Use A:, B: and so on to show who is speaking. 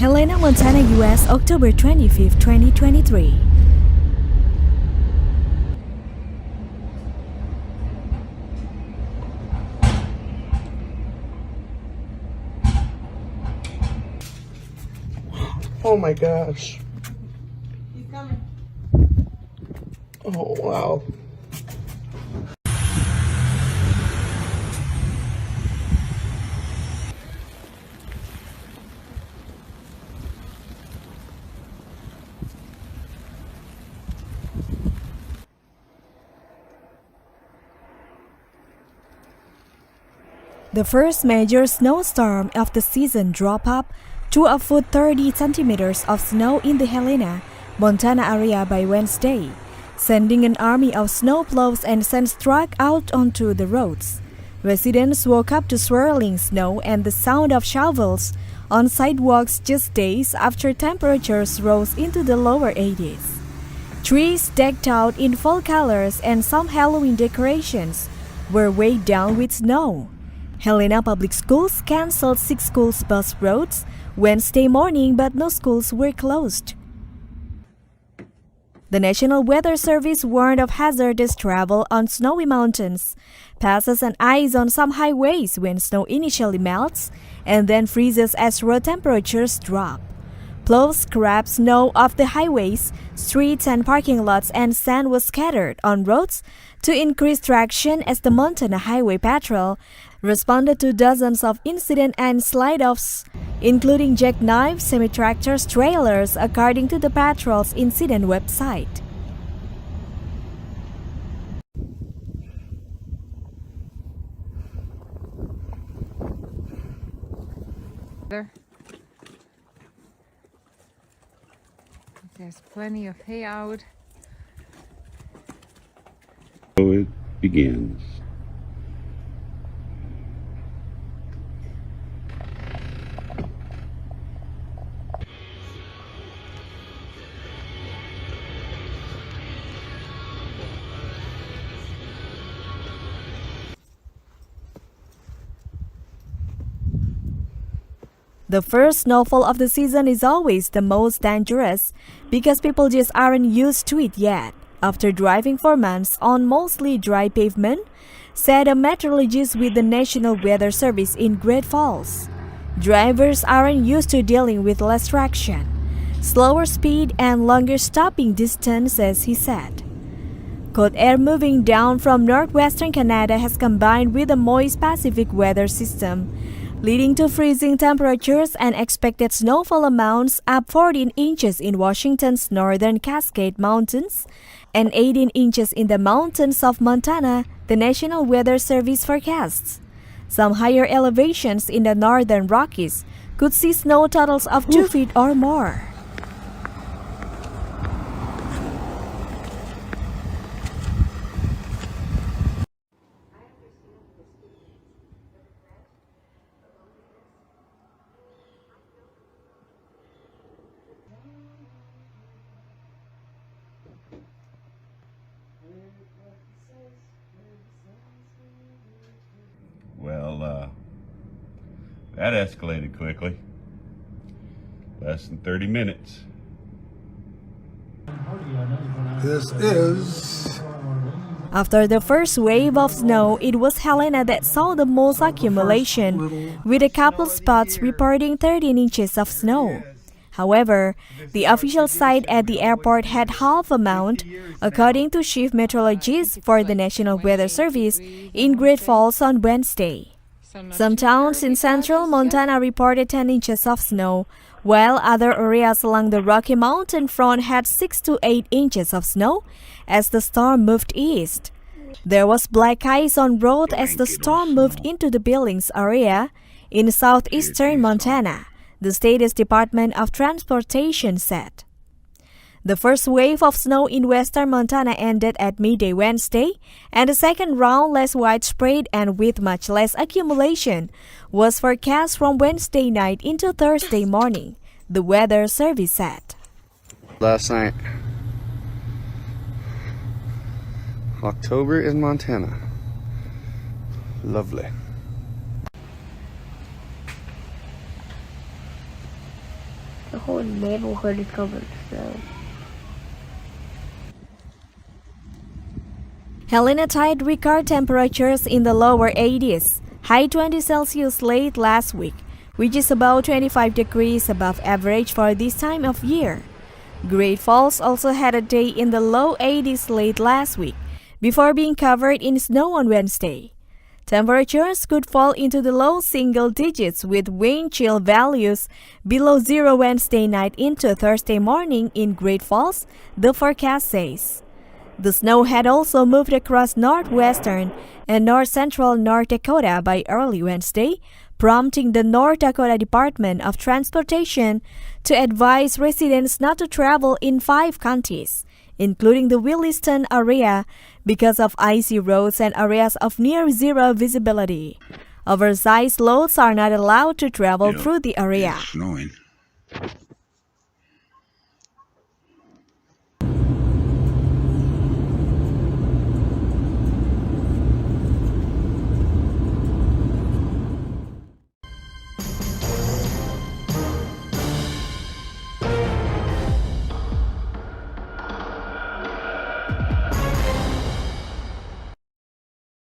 A: Helena, Montana, US, October 25, 2023.
B: Oh my gosh.
C: He's coming.
B: Oh wow.
A: The first major snowstorm of the season dropped up to a foot 30 centimeters of snow in the Helena, Montana area by Wednesday, sending an army of snowplows and sand-struck out onto the roads. Residents woke up to swirling snow and the sound of shovels on sidewalks just days after temperatures rose into the lower 80s. Trees decked out in fall colors and some Halloween decorations were weighed down with snow. Helena Public Schools canceled 6 schools bus routes Wednesday morning, but no schools were closed. The National Weather Service warned of hazardous travel on snowy mountains, passes and ice on some highways when snow initially melts and then freezes as road temperatures drop. Plows scraped snow off the highways, streets and parking lots, and sand was scattered on roads to increase traction as the Montana Highway Patrol responded to dozens of incidents and slide-offs, including jackknives, semi-tractors, trailers, according to the patrol's incident website.
C: There's plenty of hay out.
D: So it begins.
A: The first snowfall of the season is always the most dangerous because people just aren't used to it yet. After driving for months on mostly dry pavement, said a meteorologist with the National Weather Service in Great Falls. Drivers aren't used to dealing with less traction, slower speed, and longer stopping distances, he said. Cold air moving down from northwestern Canada has combined with a moist Pacific weather system, leading to freezing temperatures and expected snowfall amounts up 14 inches in Washington's northern Cascade Mountains and 18 inches in the mountains of Montana, the National Weather Service forecasts. Some higher elevations in the northern Rockies could see snow totals of 2 feet or more.
D: Well, that escalated quickly. Less than 30 minutes.
B: This is
A: After the first wave of snow, it was Helena that saw the most accumulation, with a couple spots reporting 13 inches of snow. However, the official site at the airport had half amount, according to chief meteorologist for the National Weather Service in Great Falls on Wednesday. Some towns in central Montana reported 10 inches of snow, while other areas along the Rocky Mountain front had 6 to 8 inches of snow as the storm moved east. There was black ice on road as the storm moved into the Billings area in southeastern Montana, the state's Department of Transportation said. The first wave of snow in western Montana ended at midday Wednesday, and the second round, less widespread and with much less accumulation, was forecast from Wednesday night into Thursday morning, the Weather Service said.
B: last night. October in Montana. Lovely.
E: whole neighborhood is covered in snow.
A: Helena tied record temperatures in the lower 80s, high 20 Celsius late last week, which is about 25 degrees above average for this time of year. Great Falls also had a day in the low 80s late last week, before being covered in snow on Wednesday. Temperatures could fall into the low single digits with wind chill values below zero Wednesday night into Thursday morning in Great Falls, the forecast says. The snow had also moved across northwestern and north-central North Dakota by early Wednesday, prompting the North Dakota Department of Transportation to advise residents not to travel in 5 counties, including the Williston area, because of icy roads and areas of near-zero visibility. Oversized loads are not allowed to travel through the area.
D: It's snowing.